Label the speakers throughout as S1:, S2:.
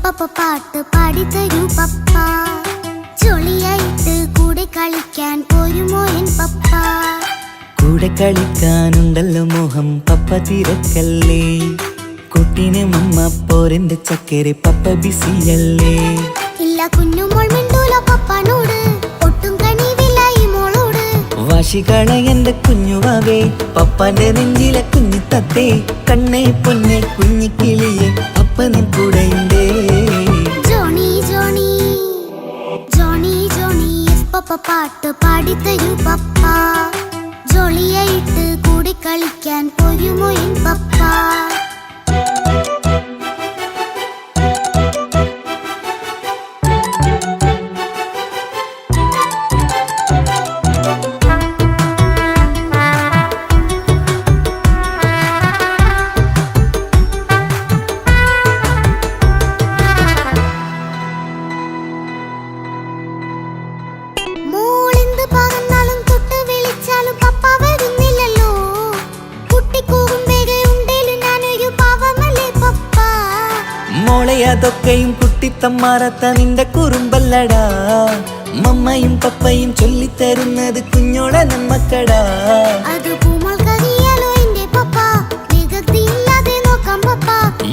S1: പപ്പ പാട്ട് പാടിത്തരൂ പപ്പ. ജോളിയായിട്ട് കൂടെ കളിക്കാൻ പോരുമോ എൻ പപ്പ?
S2: കൂടെ കളിക്കാനുണ്ടല്ലോ മോഹം പപ്പ തിരക്കല്ലേ. കുട്ടീനെ മമ്മ പോരെന്റെ ചക്കരെ പപ്പ ബിസിയല്ലേ.
S1: ഇല്ല കുഞ്ഞുമോൾ മിണ്ടൂല പപ്പനോട്, ഒട്ടും കണിവില്ല ഈ മോളോട്.
S2: വാശികള എന്റെ കുഞ്ഞുവാവേ, പപ്പാന്റെ നെഞ്ചിലെ കുഞ്ഞിത്തത്തേ. കണ്ണേ പൊന്നെ കുഞ്ഞിക്കിളിയെ അപ്പനും കൂടെയുണ്ടേ.
S1: ജോണി ജോണി ജോണി ജോണി പപ്പ പാട്ട് പാടിത്തരൂ പപ്പ. ജോളിയായിട്ട് കൂടെ കളിക്കാൻ പോരുമോ എൻ പപ്പ?
S2: അതൊക്കെയും കുട്ടിത്തമ്മാറത്ത നിന്റെ കുറുമ്പല്ലടാ. മമ്മയും പപ്പയും ചൊല്ലിത്തരുന്നത് കുഞ്ഞോളെ നമ്മക്കടാ.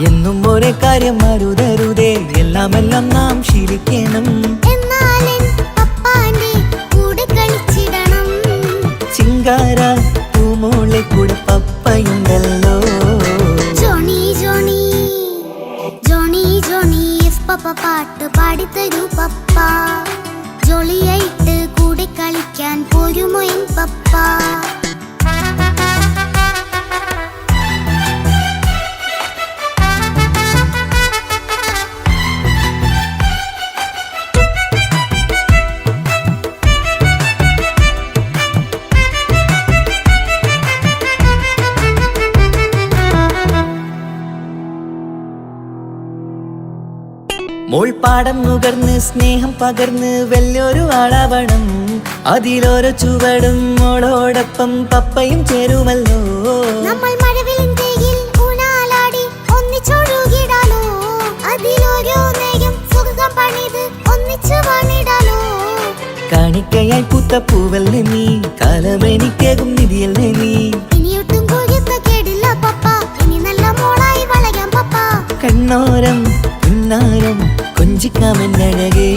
S2: എന്നും ഒരേ കാര്യം അരുതരുതേ, എല്ലാം എല്ലാം നാം ശീലിക്കണം. ചിങ്കാര പൂമോളെ കൂടെ പപ്പയുണ്ടല്ലോ.
S1: പപ്പ പാട്ട് പാടിത്തരൂ പപ്പ. ജോളിയായിട്ട് കൂടെ കളിക്കാൻ പോരുമോ എൻ പപ്പ?
S2: മോൾ പാടം നുകർന്ന് സ്നേഹം പകർന്ന് വലിയൊരു ആളാവണം. അതിലോരോ ചുവടും മോളോടൊപ്പം പപ്പയും ചേരുമല്ലോ.
S1: നമ്മൾ മഴവിലിൻ ഊനാലാടി ഒന്നിച്ചൊഴുകിടാലോ. അതിലോരോ നേരം സുഖം പണിത് ഒന്നിച്ചു വാണിടാലോ.
S2: കാണിക്കയായി പൂത്ത പൂവല്ലേ നീ, കാലമെനിക്കേകും നിധിയല്ലേ നീ.
S1: ഇനിയൊട്ടും കൂടിയത്ത കേടില്ല പപ്പ, ഇനി നല്ല മോളായി വളയാം പപ്പ.
S2: കണ്ണോരം പുന്നാരം കൊഞ്ചിക്കാമെന്നഴകേ.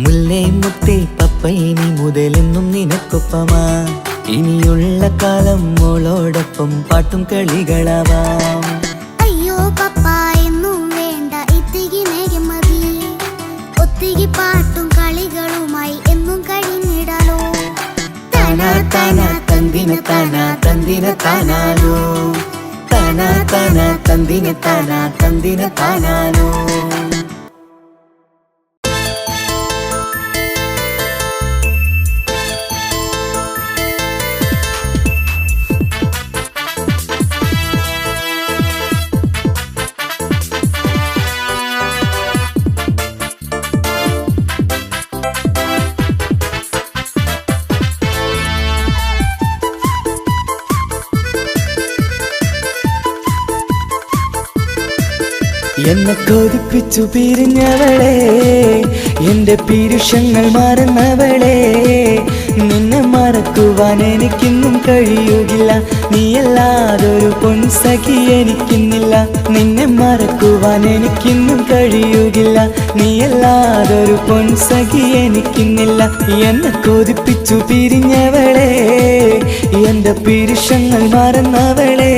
S2: മുല്ലേ മുത്തേ പപ്പ ഇനി മുതലെന്നും നിനക്കൊപ്പമാ. ഇനിയുള്ള കാലം മോളോടൊപ്പം പാട്ടും കളികളാവാം.
S1: അയ്യോ പപ്പ എന്നും വേണ്ട ഇത്തിരി നേരം മതി. ഒത്തിരി പാട്ടും കളികളുമായി എന്നും കഴിഞ്ഞിടാലോ.
S2: താനാ താനാ തന്തിന താനാ തന്തിന താനാലോ. താനാ താനാ തന്തിന താനാ തന്തിന താനാലോ. എന്നെ കൊതിപ്പിച്ചു പിരിഞ്ഞവളെ, എന്റെ പീരുഷങ്ങൾ മറന്നവളെ. നിന്നെ മറക്കുവാൻ എനിക്കിന്നും കഴിയുകില്ല, നീയല്ലാതൊരു പൊൻസഖി എനിക്കിന്നില്ല. നിന്നെ മറക്കുവാൻ എനിക്കിന്നും കഴിയുകില്ല, നീയല്ലാതൊരു പൊൻസഖി എനിക്കിന്നില്ല. എന്നെ കൊതിപ്പിച്ചു പിരിഞ്ഞവളെ, എന്റെ പീരുഷങ്ങൾ മറന്നവളെ.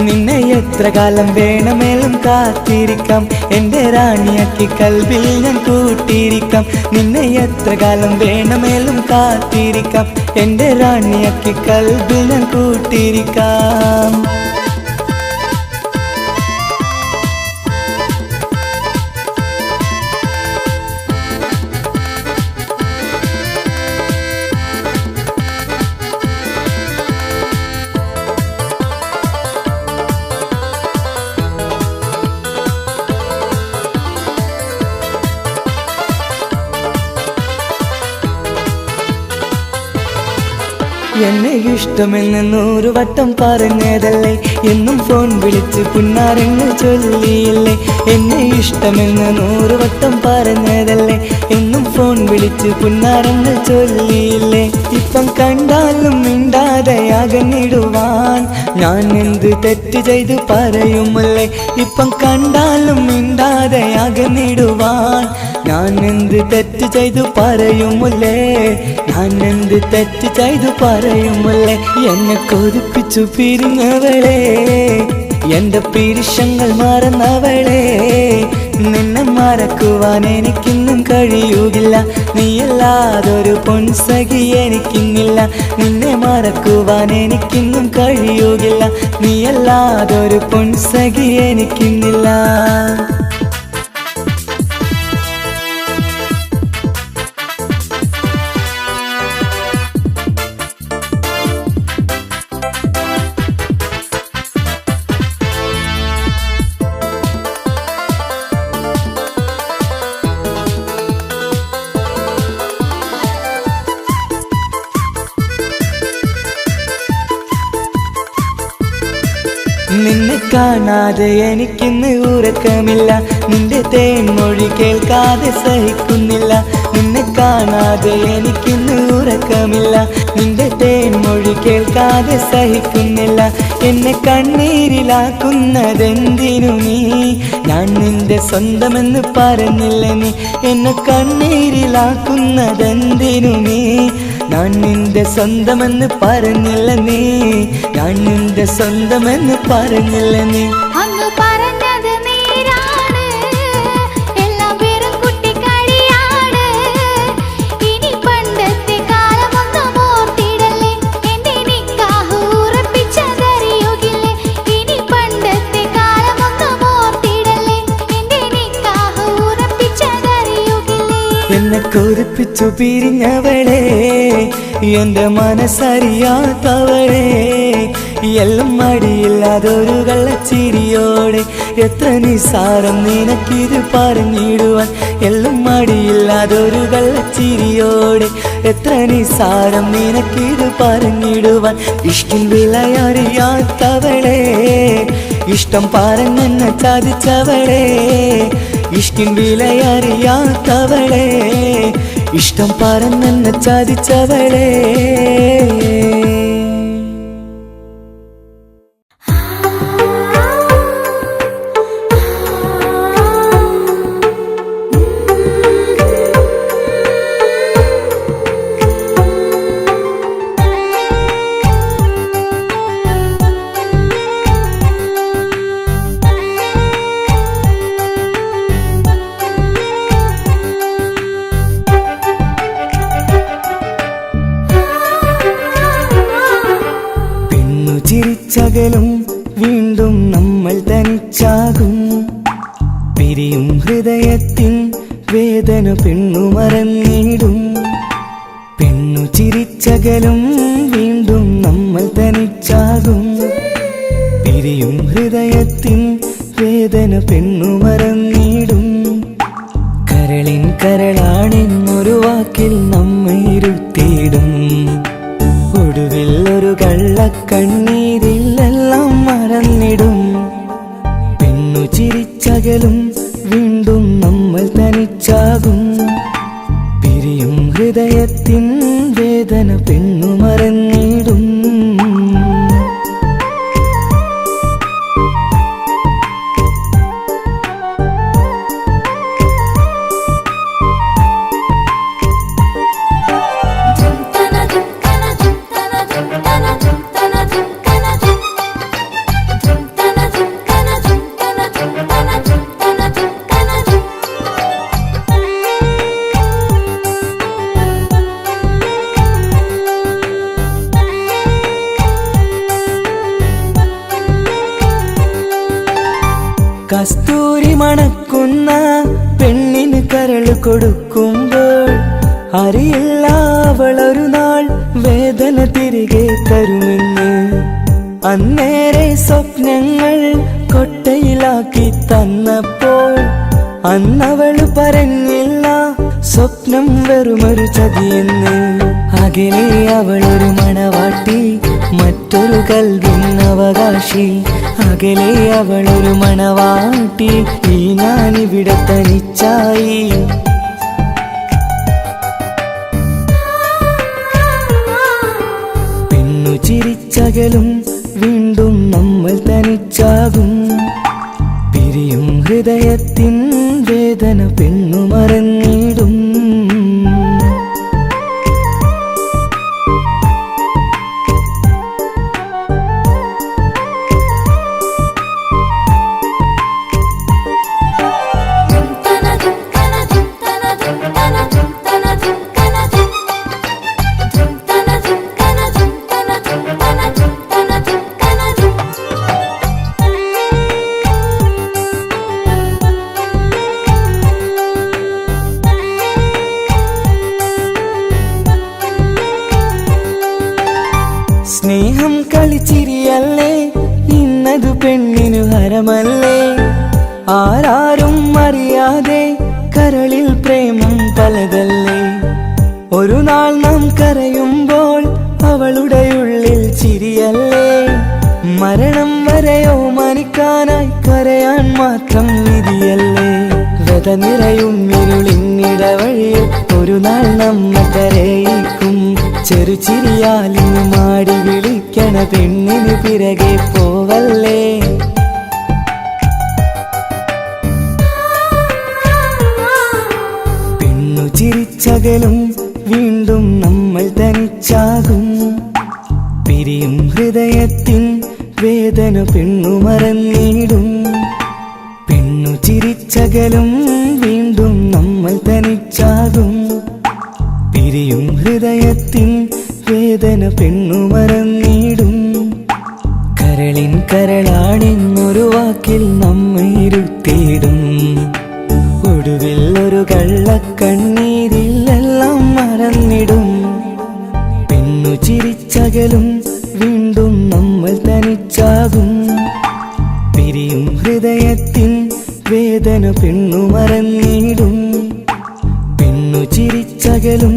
S2: നിന്നെ എത്ര കാലം വേണമെങ്കിലും കാത്തിരിക്കാം, എന്റെ റാണിയാക്കി കൽവിൽ ഞാൻ കൂട്ടിയിരിക്കാം. നിന്നെ എത്ര കാലം വേണമെങ്കിലും കാത്തിരിക്കാം, എന്റെ റാണിയാക്കി കൽവിൽ ഞാൻ കൂട്ടിയിരിക്കാം. എന്നെ ഇഷ്ടമെന്ന് 100 വട്ടം പറഞ്ഞതല്ലേ, എന്നും ഫോൺ വിളിച്ച് പുന്നാരങ്ങൾ ചൊല്ലിയില്ലേ. എന്നെ ഇഷ്ടമെന്ന് 100 വട്ടം പറഞ്ഞതല്ലേ, എന്നും ഫോൺ വിളിച്ച് പുന്നാരങ്ങൾ ചൊല്ലിയില്ലേ. ഇപ്പം കണ്ടാലും മിണ്ടാതെ അകന്നിടുവാൻ ഞാൻ എന്ത് തെറ്റ് ചെയ്ത് പറയുമല്ലേ. ഇപ്പം കണ്ടാലും മിണ്ടാതെ അകന്നിടുവാൻ ഞാൻ എന്ത് തെറ്റ് ചെയ്തു പറയുമല്ലേ. ഞാൻ എന്ത് തെറ്റ് ചെയ്തു പറയുമല്ലേ. എന്നെ കൊതിപ്പിച്ചു പിരിഞ്ഞവളെ, എന്റെ പിരിശങ്ങൾ മറന്നവളെ. നിന്നെ മറക്കുവാൻ എനിക്കിന്നും കഴിയുകില്ല, നീയല്ലാതൊരു പൊൻസഖി എനിക്കിന്നില്ല. നിന്നെ മറക്കുവാൻ എനിക്കിന്നും കഴിയുകില്ല, നീയല്ലാതൊരു പൊൻസഖി എനിക്കിന്നില്ല. നിന്നെ കാണാതെ എനിക്കിന്ന് ഉറക്കമില്ല, നിന്റെ തേൻമൊഴി കേൾക്കാതെ സഹിക്കുന്നില്ല. നിന്നെ കാണാതെ എനിക്കിന്ന് ഉറക്കമില്ല, നിന്റെ തേൻമൊഴി കേൾക്കാതെ സഹിക്കുന്നില്ല. എന്നെ കണ്ണീരിലാക്കുന്നതെന്തിനു നീ, ഞാൻ നിന്റെ സ്വന്തമെന്ന് പറഞ്ഞില്ല നീ. എന്നെ കണ്ണീരിലാക്കുന്നതെന്തിനു നീ, ഞാൻ നിന്റെ സ്വന്തമെന്ന് പറഞ്ഞില്ല നീ. ഞാൻ നിന്റെ സ്വന്തമെന്ന് പറഞ്ഞില്ല നീ.
S1: അന്ന് പറഞ്ഞത് നേരാണ്, എല്ലാം വെറും കുട്ടിക്കളിയാണ്. ഇനി പണ്ടത്തെ കാലമൊന്നും ഓർത്തിടല്ലേ, എന്റെ നിക്കാഹ് ഉറപ്പിച്ചതറിയുകില്ലേ. ഇനി പണ്ടത്തെ കാലമൊന്നും ഓർത്തിടല്ലേ, എന്റെ നിക്കാഹ് ഉറപ്പിച്ചതറിയുകില്ലേ.
S2: എന്നെ കൊതിപ്പിച്ചു പിരിഞ്ഞവളെ, എന്റെ മനസ്സറിയാത്തവളെ. എല്ലാം മടിയില്ലാതൊരു കള്ളച്ചിരിയോടെ, എത്ര നിസാരം നിനക്കിത് പറഞ്ഞിടുവാൻ. എല്ലാം മടിയില്ലാതൊരു കള്ളച്ചിരിയോടെ, എത്ര നിസാരം നിനക്കിത് പറഞ്ഞിടുവാൻ. ഇഷ്കിൻ വിലയറിയാത്തവളെ, ഇഷ്ടം പറഞ്ഞെന്നെ ചതിച്ചവളെ. ഇഷ്കിൻ വിലയറിയാത്തവളെ, ഇഷ്ടം പറഞ്ഞെന്നെ ചതിച്ചവളെ. ചിരിച്ചകലും വീണ്ടും നമ്മൾ തനിച്ചാകും. പിരിയും ഹൃദയത്തിൻ വേദന പെണ്ണു മറന്നിടും. പെണ്ണു ചിരിച്ചകലും വീണ്ടും നമ്മൾ തനിച്ചാകും. പിരിയും ഹൃദയത്തിൻ വേദന പെണ്ണു മറന്നിടും. കരളിൻ കരളാണെന്നൊരു വാക്കിൽ നമ്മെ ഇരുത്തിയിടും. ഒടുവിൽ ഒരു കള്ളക്കണ്ണീരിലെല്ലാം മറന്നിടും. പെണ്ണു ചിരിച്ചകലും വീണ്ടും നമ്മൾ തനിച്ചാകും. പിരിയും ഹൃദയത്തിൻ വേദന പെണ്ണു മറന്നിടും. കസ്തൂരി മണക്കുന്ന പെണ്ണിന് കരൾ കൊടുക്കുമ്പോൾ അറിയില്ല അവളൊരു നാൾ വേദന തിരികെ തരുമെന്ന്. അന്നേരെ സ്വപ്നങ്ങൾ കൊട്ടയിലാക്കി തന്നപ്പോൾ അന്നവള് പറഞ്ഞില്ല സ്വപ്നം വെറുമൊരു ചതിയെന്ന്. അകലെ അവളൊരു മണവാട്ടി കൂട്ടി മറ്റൊരു കൽവിനവകാശി അകലെ അവളൊരു മണവാട്ടി ഈ ഞാനിവിടെ തനിച്ചായി പെണ്ണു ചിരിച്ചകലും വീണ്ടും നമ്മൾ തനിച്ചാകും പിരിയും ഹൃദയത്തിൻ വേദന പെണ്ണു മറന്നിടും സ്നേഹം കളിച്ചിരിയല്ലേ ഇന്നതു പെണ്ണിനു ഹരമല്ലേ ആരാരും അറിയാതെ കരളിൽ പ്രേമം പലതല്ലേ ഒരു നാൾ നാം കരയുമ്പോൾ അവളുടെ ഉള്ളിൽ ചിരിയല്ലേ മരണം വരെയോ മരിക്കാനായി കരയാൻ മാത്രം വിധിയല്ലേ വ്യത നിറയും ഇരുളിന്നിടവഴിയിൽ ഒരു നാൾ നമ്മ കരയിക്കും ചെറുചിരിയാലിന് മാടി വിളിക്കണ പെണ്ണിന് പിറകെ പോവല്ലേ പെണ്ണു ചിരിച്ചകലും വീണ്ടും നമ്മൾ തനിച്ചാകും പിരിയും ഹൃദയത്തിൻ വേദന പെണ്ണു മറന്നിടും പെണ്ണു ചിരിച്ചകലും വീണ്ടും നമ്മൾ തനിച്ചാകും പിരിയും ഹൃദയത്തിൻ വേദന പെണ്ണു മറന്നിടും കരളിൻ കരളാണെന്നൊരു വാക്കിൽ നമ്മെ ഇരുത്തിയിടും ഒടുവിൽ ഒരു കള്ളക്കണ്ണീരിൽ എല്ലാം മറന്നിടും പെണ്ണു ചിരിച്ചകലും വീണ്ടും നമ്മൾ തനിച്ചാകും പിരിയും ഹൃദയത്തിൻ വേദന പെണ്ണു മറന്നിടും പെണ്ണു ചിരിച്ചകലും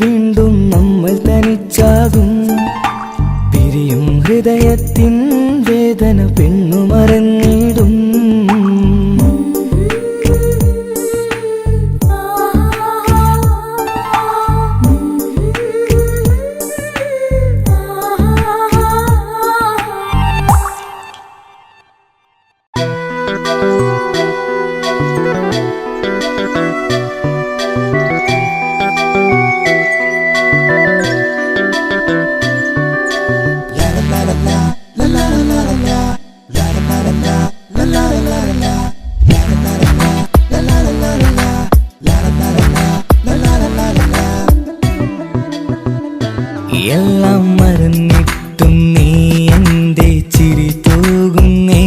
S2: വീണ്ടും നമ്മൾ തനിച്ചാകും പിരിയും ഹൃദയത്തിൻ വേദന പെണ്ണു മറന്നിടും എല്ലാം മറന്നിട്ടും നീ എൻ്റെ ചിരി തൂകുന്നേ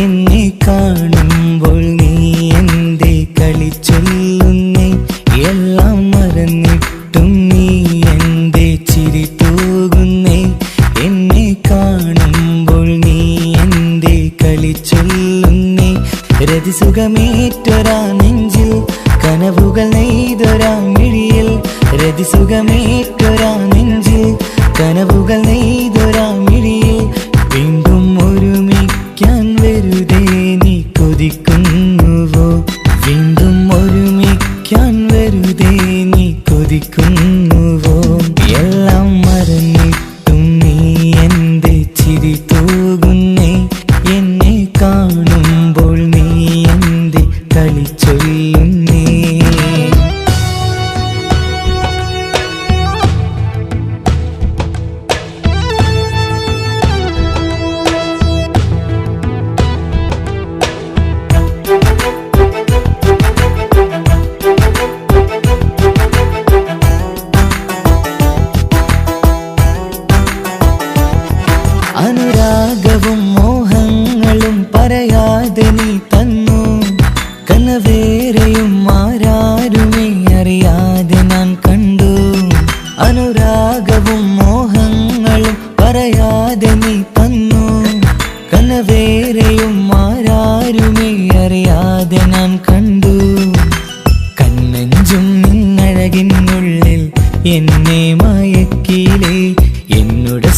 S2: എന്നെ കാണുമ്പോൾ നീ എൻ്റെ കളി ചൊല്ലുന്നേ എല്ലാം മറന്നിട്ടും നീ എൻ്റെ ചിരി തൂകുന്നേ എന്നെ കാണുമ്പോൾ നീ എൻ്റെ കളി ചൊല്ലുന്നേ രതിസുഖമേറ്റൊരാ നെഞ്ചിൽ കനവുകൾ നെയ്തൊരാ മിഴിയിൽ രതിസുഖമേറ്റൊരാ നെഞ്ചിൽ കനവുകൾ നെയ്തൊരാ മിഴിയിൽ വീണ്ടും ഒരുമിക്കാൻ വെറുതെ നീ കൊതിക്കുന്നുവോ വീണ്ടും ഒരുമിക്കാൻ വെറുതെ നീ കൊതിക്കുന്നുവോ എല്ലാം മറന്നിട്ടും നീ എൻ്റെ ചിരി തൂകുന്നേ എന്നെ കാണുമ്പോൾ നീ എൻ്റെ കളി ചൊല്ലുന്നേ അനുരാഗവും മോഹങ്ങളും പറയാതെ നീ തന്നു കനവേറെയും ആരാരുമേ അറിയാതെ ഞാൻ കണ്ടു അനുരാഗവും മോഹങ്ങളും പറയാതെ നീ തന്നു കനവേറെയും ആരാരുമേ അറിയാതെ ഞാൻ കണ്ടു കണ്ണെഞ്ചും നിന്നഴകിനുള്ളിൽ എന്നെ മയക്കിലേ എന്നോട്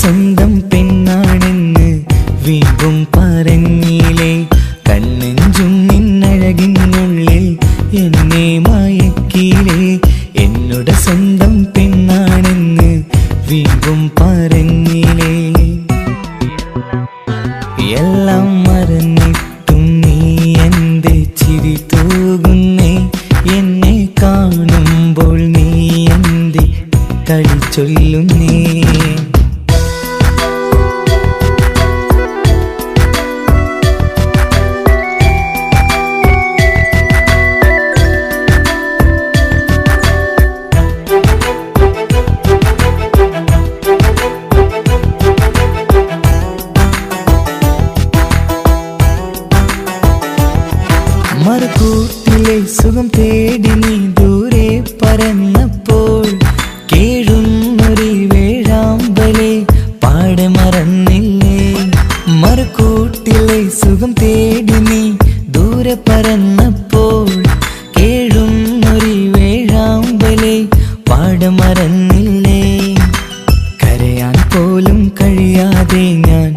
S2: കണ്ണിലെ എല്ലാം മറന്നിട്ടും നീ എന്റെ ചിരി തൂകുന്നേ എന്നെ കാണുമ്പോൾ നീ എന്റെ കളി ചൊല്ലുന്നേ മറുകൂട്ടിലെ സുഖം തേടി നീ ദൂരെ പറന്നപ്പോൾ കേഴുന്നൊരു വേഴാമ്പലെ പാടെ മറന്നില്ലേ മറുകൂട്ടിലെ സുഖം തേടി നീ ദൂരെ പറന്നപ്പോൾ കേഴുന്നൊരു വേഴാമ്പലെ പാടെ മറന്നില്ലേ കരയാൻ പോലും കഴിയാതെ ഞാൻ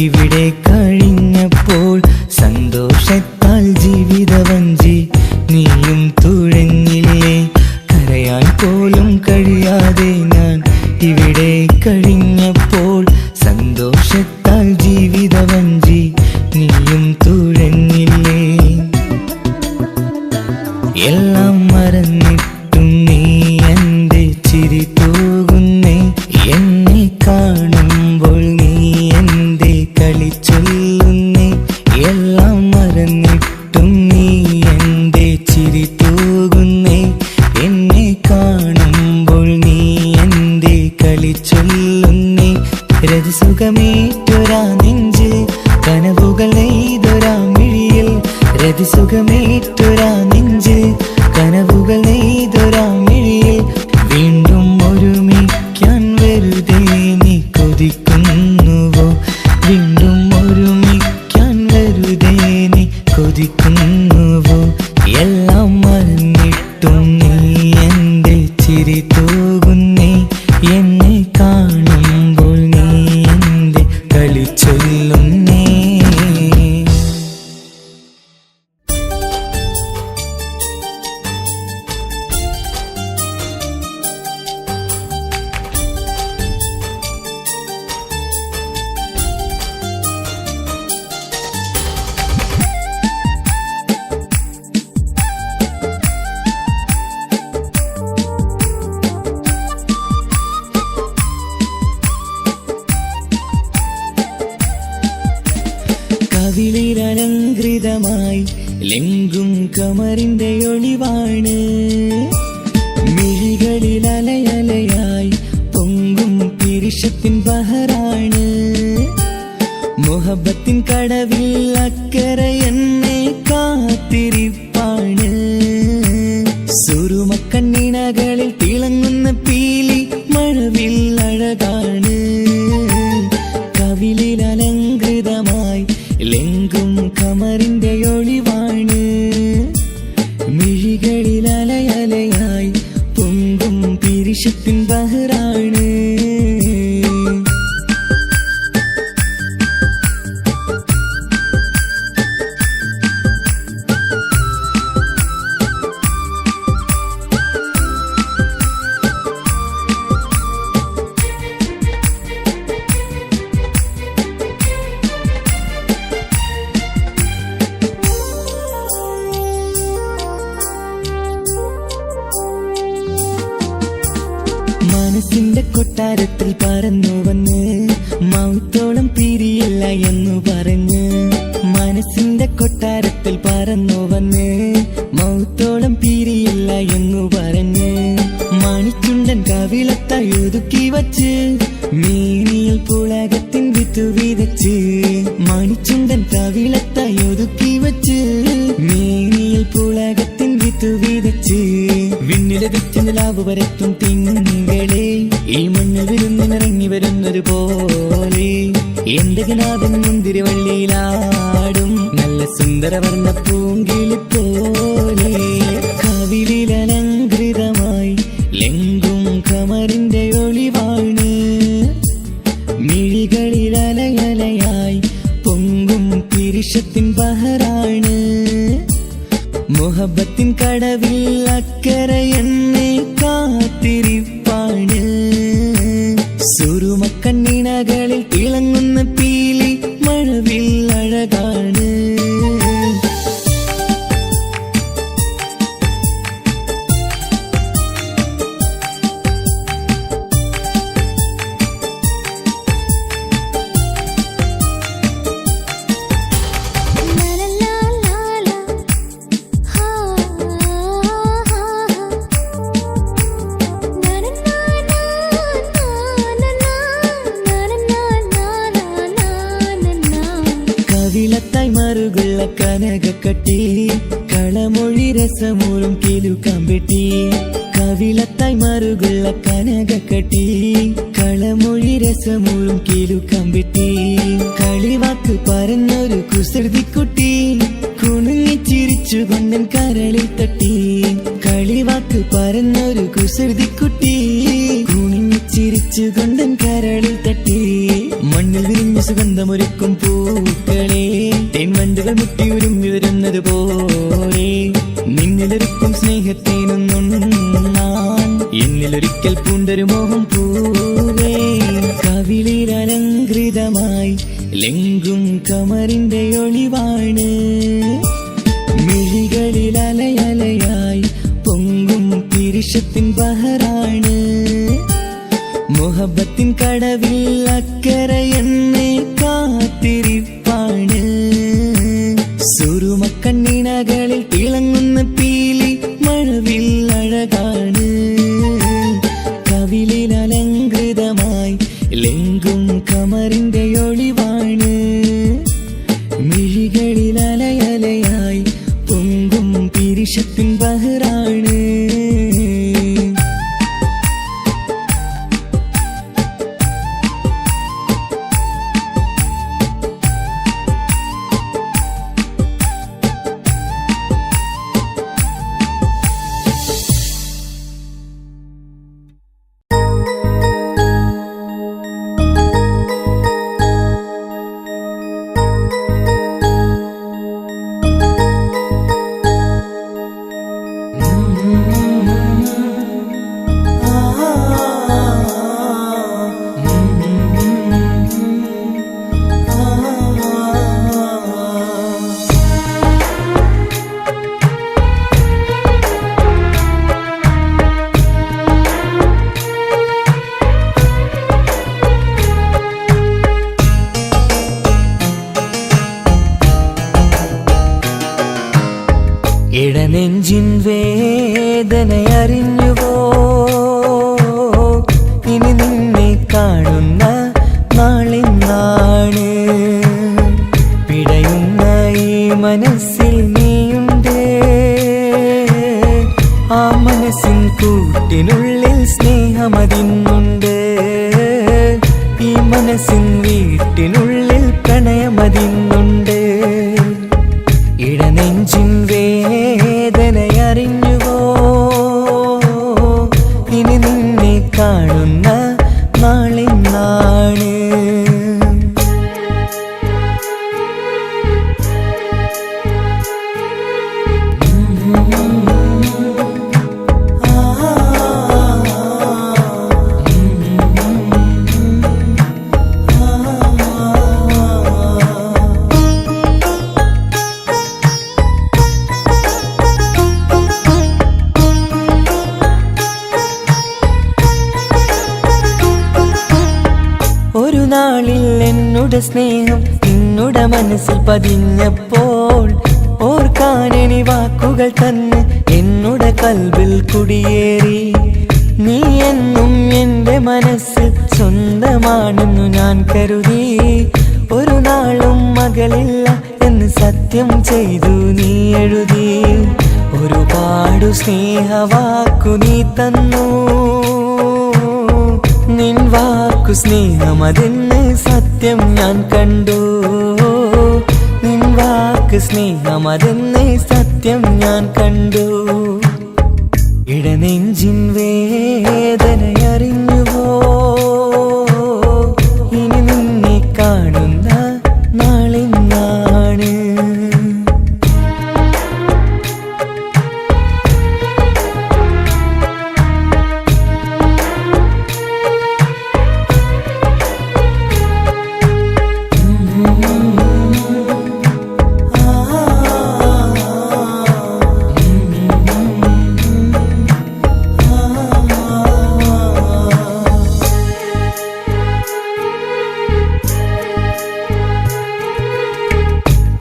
S2: ഇവിടെ കഴിഞ്ഞപ്പോൾ സന്തോഷത്താൽ ജീവിതവഞ്ചി നീയും തുഴഞ്ഞില്ലേ കരയാൻ പോലും കഴിയാതെ ഞാൻ ഇവിടെ കഴിഞ്ഞപ്പോൾ സന്തോഷത്താൽ ജീവിതവഞ്ചി നീയും തുഴഞ്ഞില്ലേ എല്ലാം മറന്നിട്ടും നീ എന്റെ ചിരി തൂകുന്നേ എന്നെ കാണുമ്പോൾ നീ എന്റെ കളി ചൊല്ലുന്നേ എല്ലാം മറന്നിട്ടും നീ എന്റെ ചിരി തൂകുന്നേ എന്നെ കാണുമ്പോൾ നീ എന്റെ കളി ചൊല്ലുന്നേ രതിസുഖമേറ്റൊരാ നെഞ്ചിൽ കനവുകൾ നെയ്തൊരാ മിഴിയിൽ രതിസുഖമേറ്റൊരാ നെഞ്ചിൽ കനവുകൾ നെയ്തൊരാ മിഴിയിൽ വീണ്ടും ഒരുമിക്കാൻ വെറുതെ നീ കൊതിക്കുന്നുവോ വീണ്ടും ഒരുമിക്കാൻ വെറുതെ നീ കൊതിക്കുന്നുവോ എല്ലാം മറന്നിട്ടും നീ എന്റെ ചിരി തൂകുന്നേ എന്നെ കാണുമ്പോൾ നീ എന്റെ കളി ചൊല്ലുന്നേ കവിളിലലങ്കൃതമായി ലെങ്കും കമറിന്റെ ഒളിവാണ് മിഴികളിൽ അലയലയായി പൊങ്കും പിരിശത്തിൻ ബഹറാണ് മുഹബത്തിൻ കടവിൽ അക്കരെ എന്നെ കാത്തിരിപ്പാണ് സുറുമക്കണ്ണിണകളിൽ തിളങ്ങുന്ന പീലി മഴവിൽ അഴകാണ് കവിളിൽ അലങ്കൃതമായി ലെങ്കും കമറിന്റെ ഒളിവാണ് മിഴികളിൽ അലയലയായി പൊങ്കും പിരിശത്തിൻ ബഹറാണ് മനസ്സിന്റെ കൊട്ടാരത്തിൽ പറന്നു വന്ന് മൗത്തോളം പിരിയില്ല എന്നു പറഞ്ഞ് മനസ്സിന്റെ കൊട്ടാരത്തിൽ പറന്നു വന്ന് മൗത്തോളം പിരിയില്ല എന്നു പറഞ്ഞ് മണിച്ചുണ്ടൻ കവിളത്തായി ഒതുക്കി വച്ച് മീനിയിൽ പുളകത്തിൻ വിത്തു വിതച്ച് മണിച്ചുണ്ടൻ കവിളത്തായി ഒതുക്കി വച്ച് മീനിയിൽ പുളകത്തിൻ വിത്തു വിതച്ച് വിണ്ണിലെ വിറ്റ് നിലാവ് വരത്തും തിങ്കളെ ഈ മണ്ണിൽ വിരുന്നിനിറങ്ങി വരുന്നത് പോലെ എന്റെ കിനാവിൻ മുന്തിരിവള്ളിയിലാടും നല്ല സുന്ദരവർണ്ണ പൂങ്കിളി പോലെ കവിളിലലങ്കൃതമായി ലെങ്കും കമറിന്റെ ഒളിവാണ് മിഴികളിൽ അലയലയായി പൊങ്കും പിരിശത്തിൻ ബഹറാണ് മുഹബത്തിൻ കടവിൽ അക്കരെ എന്നെ കാത്തിരിപ്പാണ് സുറുമക്കണ്ണിണകൾ നീനകളിൽ തിളങ്ങുന്ന പീലി മഴവിൽ അഴകാണ്. കവിളത്തായി മറുകുള്ള കനകക്കട്ടി കളമൊഴി രസമൂറും കിലുക്കാമ്പെട്ടി. കവിളത്തായി മറുകുള്ള കനകക്കട്ടി കളമൊഴി രസമൂറും കിലുക്കാമ്പെട്ടി. കളിവാക്ക് പറഞ്ഞൊരു കുസൃതിക്കുട്ടി കുണുങ്ങിച്ചിരിച്ചു കൊണ്ടൻ കരളിൽ തട്ടി. കളിവാക്ക് പറഞ്ഞൊരു കുസൃതിക്കുട്ടി കുണുങ്ങിച്ചിരിച്ചു കൊണ്ടൻ കരളിൽ തട്ടി. മണ്ണിൽ വിരിഞ്ഞ സുഗന്ധമൊരുക്കും പൂക്കളെ തേൻവണ്ടുകൾ മുട്ടിയുരുമ്പി വരുന്നത് പോലെ നിന്നിലൊരുക്കും സ്നേഹത്തേനൊന്നുണ്ണാൻ എന്നിലൊരിക്കൽ പൂണ്ടൊരു മോഹം പൂവേ. കവിളിൽ അലങ്കൃതമായി ലെങ്കും കമറിന്റെ ഒളിവാണ്. മിഴികളിൽ അലയലയായി പൊങ്കും പിരിശത്തിൻ ബഹറാണ്. മുഹബത്തിൻ കടവിൽ അക്കരെ എന്നെ കാത്തിരിപ്പാണ്. സുറുമക്കണ്ണീനകളിൽ തിളങ്ങുന്ന പീലി മഴവിൽ അഴകാണ്. കവിളിൽ അലങ്കൃതമായി ലെങ്കും കമറിന്റെ ഒളിവാണ്. മിഴികളിൽ അലയലയായി പൊങ്കും പിരിശത്തിൻ ബഹറാണ്. ഇടനെഞ്ചിൻ വേദനയറിഞ്ഞുവോ ഇനി നിന്നെ കാണുന്ന നാളിന്നാണ്. പിടയുന്ന ഈ മനസ്സിൽ നീയുണ്ട്. ആ മനസ്സിൻ കൂട്ടിനുള്ളിൽ സ്നേഹമതിന്നുണ്ട്. ഈ മനസ്സിൻ വീട്ടിനുള്ളിൽ പ്രണയമതിന്നുണ്ട്. ഇടനെഞ്ചിൻ വേദനയറിഞ്ഞുവോ ഇനി നിന്നെ കാണുന്ന നാളിന്നാണ്. ഒരു നാളിൽ എന്നുടെ സ്നേഹം നിന്നുടെ മനസ്സിൽ പതിഞ്ഞപ്പോൾ ഓർക്കാനെനി വാക്കുകൾ തന്നെ എന്നുടെ കൽബിൽ കുടിയേറി. നീ എന്നും എന്റെ മനസ്സിൽ സ്വന്തമാണെന്നു ഞാൻ കരുതി. ഒരു നാളും മകളില്ല എന്ന് സത്യം ചെയ്തു നീ എഴുതി. ഒരുപാടു സ്നേഹവാക്കു നീ തന്നു. നിൻ വാക്കു സ്നേഹമതെന്ന് സത്യം ഞാൻ കണ്ടു. നിൻ വാക്ക് സ്നേഹമതെന്ന് സത്യം ഞാൻ കണ്ടു. ഇടനെഞ്ചിൻ വേദനയറിഞ്ഞുവോ ഇനി നിന്നെ കാണുന്ന നാളിന്നാണ്.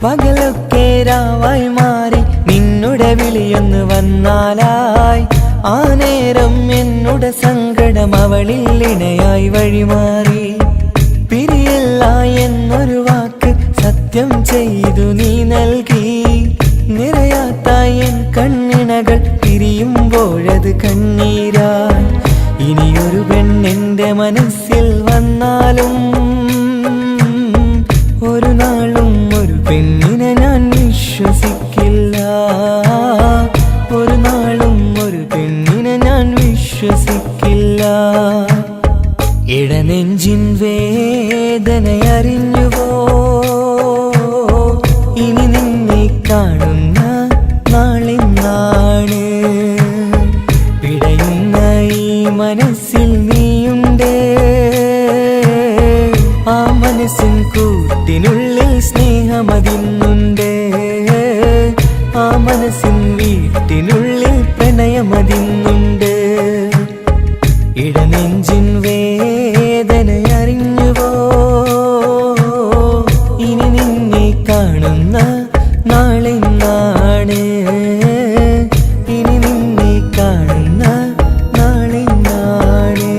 S2: പകലൊക്കെ രാവായി മാറി നിന്നുടെ വിളിയൊന്ന് വന്നാലായി ആ നേരം എന്നുടെ സങ്കടം അവളിൽ ഇണയായി വഴിമാറി പിരിയല്ല എന്നൊരു വാക്ക് സത്യം ചെയ്തു നീ നൽകി നിറയാത്ത എൻ കണ്ണിണകൾ പിരിയുമ്പോഴത് കണ്ണീരായി ഇനിയൊരു പെണ്ണെന്റെ മനസ്സിൽ വന്നാലും ഒരു നാളും ഒരു പെണ്ണിനെ ഞാൻ വിശ്വസിക്കില്ല ഒരു നാളും ഒരു പെണ്ണിനെ ഞാൻ വിശ്വസിക്കില്ല ഇടനെഞ്ചിൻ വേദനയറിഞ്ഞുവോ ഇനി നിന്നെ കാണുന്ന നാളിന്നാണ് പിടയുന്ന ഈ മനസ്സിൽ നീയുണ്ട് ആ മനസ്സിൻ കൂട്ടിനുള്ളിൽ സ്നേഹമതിന്നുണ്ട് ആ മനസ്സിൻ വീട്ടിനുള്ളിൽ പ്രണയമതിന്നുണ്ട് ഇടനെഞ്ചിൻ വേദനയറിഞ്ഞുവോ ഇനി നിന്നെ കാണുന്ന നാളെന്നാണ് ഇനി നിന്നെ കാണുന്ന നാളെന്നാണ്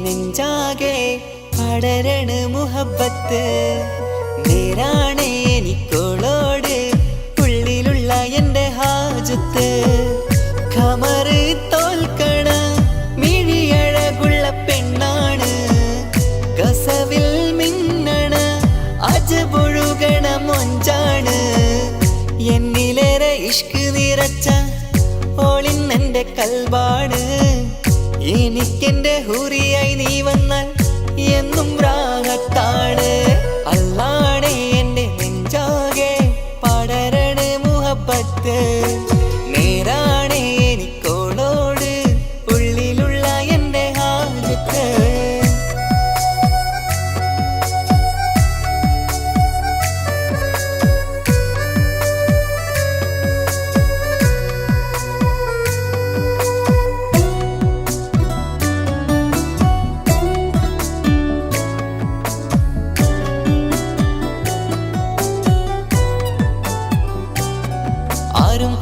S2: നെഞ്ചാകെ പടരണ മുഹബത്ത് നേരാണ് എനിക്കോളോട് ഉള്ളിലുള്ള എൻ്റെ ഹാജത്ത് ഖമറ് തോൽക്കണ മിഴിയഴകുള്ള പെണ്ണാണ് കസവിൽ മിന്നണ അജപൊഴുകണ മൊഞ്ചാണ് എന്നിലേറെ ഇഷ്ക് നിറച്ച ഓളിന്നെൻ്റെ കൽബാണ് എനിക്കെന്റെ ഹൂറിയായി നീ വന്നാൽ എന്നും രാഗത്താണ് അല്ലാണേ എൻ്റെ നെഞ്ചാകെ പടരണ മുഹബത്ത് നേരാണേ എനിക്കോളോട് ഉള്ളിലുള്ള എൻ്റെ ഹാജത്ത്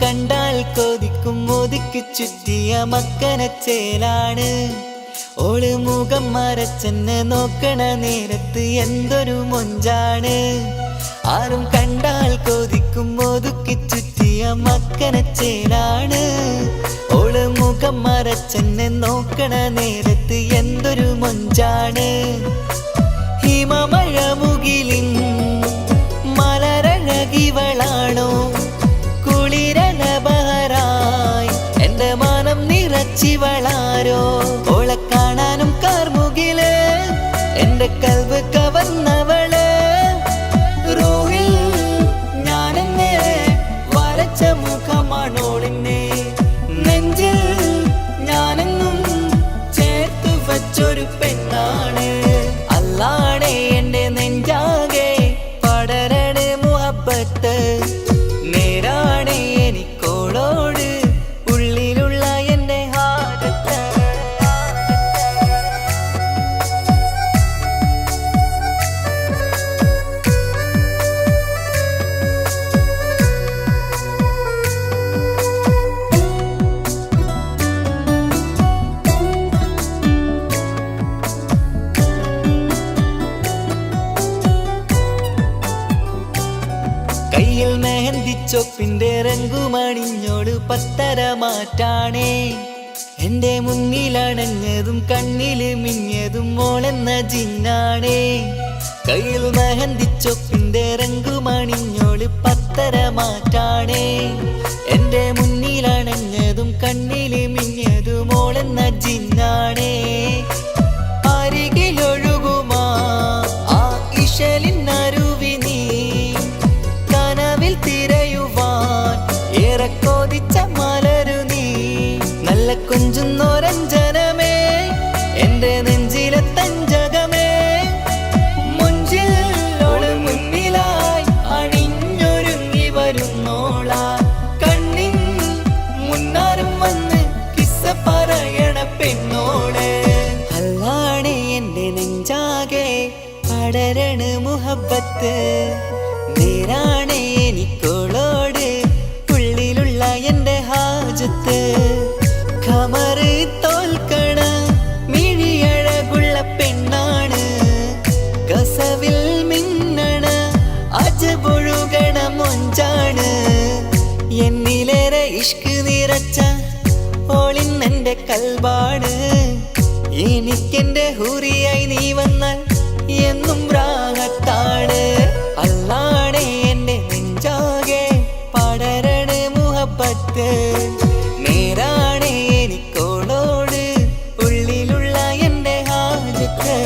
S2: കണ്ടാൽ കൊതിക്കും ഒതുക്കി ചുറ്റിയ മക്കനച്ചേലാണ് ഓള് മുഖം മറച്ചെന്നെ നോക്കണ നേരത്ത് എന്തൊരു മൊഞ്ചാണ് ആരും കണ്ടാൽ കൊതിക്കും ഒതുക്കി ചുറ്റിയ മക്കനച്ചേലാണ് ഓള് മുഖം മറച്ചെന്നെ നോക്കണ നേരത്ത് എന്തൊരു മൊഞ്ചാണ് ഹിമമഴ മുകിലിൻ മലരഴകിവളാണോ കുളിരനബഹരായി എന്റെ മാനം നിറച്ചിവളാരോ ഓളെ കാണാനും കാർമുകില് എന്റെ കൽവ് കവർന്നവള് റൂഹിൽ ഞാനെന്നെ വരച്ച മുഖമാണോളിന്നെ നെഞ്ചിൽ ഞാനെന്നും ചേർത്തു വച്ചൊരു പെണ്ണാണ് അല്ലാണേ എന്റെ നെഞ്ചാകെ പടരണ മുഹബത്ത് നേരാണേ എനിക്കോളോട് ഉള്ളിലുള്ള എൻ്റെ ഹാജത്ത് കയ്യിൽ മെഹന്തിച്ചൊപ്പിന്റെ രംഗുമണിഞ്ഞോട് പത്തര മാറ്റാണേ എന്റെ മുന്നിലണഞ്ഞതും കണ്ണില് മിഞ്ഞതും മോളെന്ന ജിന്നാണേ കയ്യിൽ മെഹന്തിച്ചൊപ്പിന്റെ രംഗുമണിഞ്ഞോള് പത്തര മാറ്റാണേ എന്റെ മുന്നിലണഞ്ഞതും കണ്ണില് മിഞ്ഞതും മോളെന്ന ജിന്നാണേ അരികിലൊഴുകുമാ ആ ഇശലിനരുവി നീ കനവിൽ തിരയുവാൻ ഏറെ കൊതിച്ച മലരു നീ നല്ല കുഞ്ചുന്നോരഞ്ജനമേ എന്റെ നെഞ്ചിലെ തഞ്ചകമേ മുഞ്ചിലോള് മുന്നിലായി അണിഞ്ഞൊരുങ്ങി വരുന്നോളാ കണ്ണിൻ മുന്നാരും വന്ന് കിസ്സ പറയണ പെണ്ണോളെ അല്ലാണേ എന്റെ നെഞ്ചാകെ പടരണ മുഹബത്ത് നേരാണേ എനിക്കോളോട് ഉള്ളിലുള്ള എന്റെ ഹാജത്ത് ഖമറ് തോൽക്കണ മിഴിയഴകുള്ള പെണ്ണാണ് കസവിൽ മിന്നണ അജബൊഴുകണ മൊഞ്ചാണ് എന്നിലേറെ ഇഷ്ക് നിറച്ച ഓളിന്നെന്റെ കൽബാണ് എനിക്കെന്റെ ഹൂറിയായി നീ വന്നാൽ എന്നും രാഗത്താണ് അല്ലാണേ എന്റെ നെഞ്ചാകെ പടരണ മുഹബത്ത് നേരാണേ എനിക്കോളോട് ഉള്ളിലുള്ള എന്റെ ഹാജത്ത്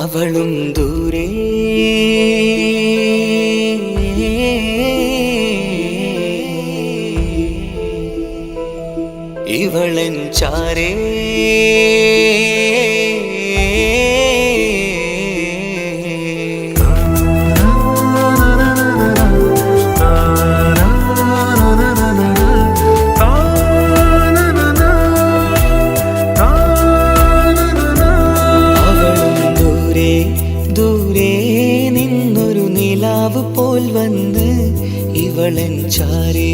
S2: അവളും ദൂരെ ഇവളൻ ചാരേ പോൽ വന്ന് ഇവളൻ ചാരേ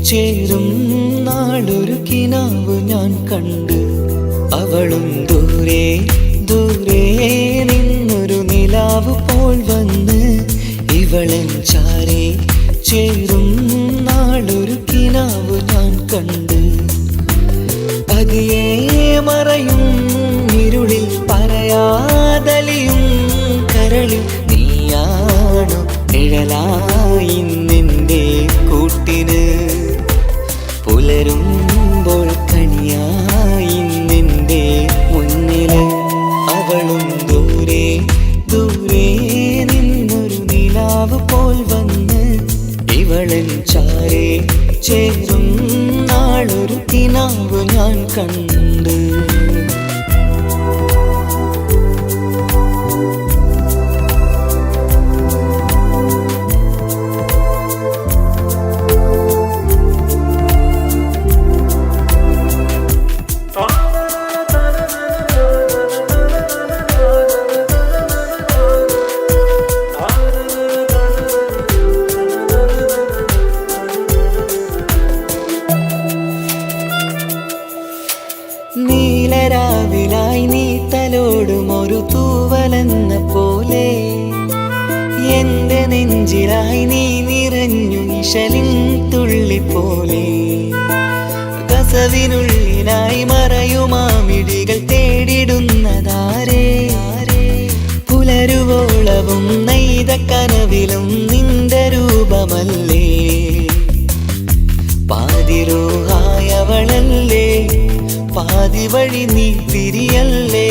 S2: ചേരും നാളൊരു കിനാവ് ഞാൻ കണ്ട് അവളും ദൂരെ ദൂരെ നിന്നൊരു നിലാവ് പോൽ വന്ന് ഇവളൻ ചാരേ ചേരും നാളൊരു കിനാവ് ഞാൻ കണ്ട് പതിയെ മറയും ഇരുളിൽ പറയാതലിയും കരളിൽ നീയാണു നിഴലായി നിന്റെ കൂട്ടിന് പുലരുമ്പോൾ കണിയായി നിന്റെ മുന്നില് അവളും ദൂരെ ദൂരെ നിന്നൊരു നിലാവ് പോൽ വന്ന് ഇവളൻ ചാരേ ചേരും നാളൊരു കിനാവ് ഞാൻ കണ്ട് നീലരാവിലായി നീ തലോടും ഒരു തൂവലെന്ന പോലെ എന്റെ നെഞ്ചിലായി നീ നിറഞ്ഞു ഇശലിൻ തുള്ളി പോലെ കസവിനുള്ളിലായി മറയുമാമിടികൾ തേടിടുന്നതാരേ പുലരുവോളവും നെയ്ത കനവിലും നിന്റെ രൂപമല്ലേ പാതിരൂഹായവളല്ലേ പാതി വഴി നീ തിരിയല്ലേ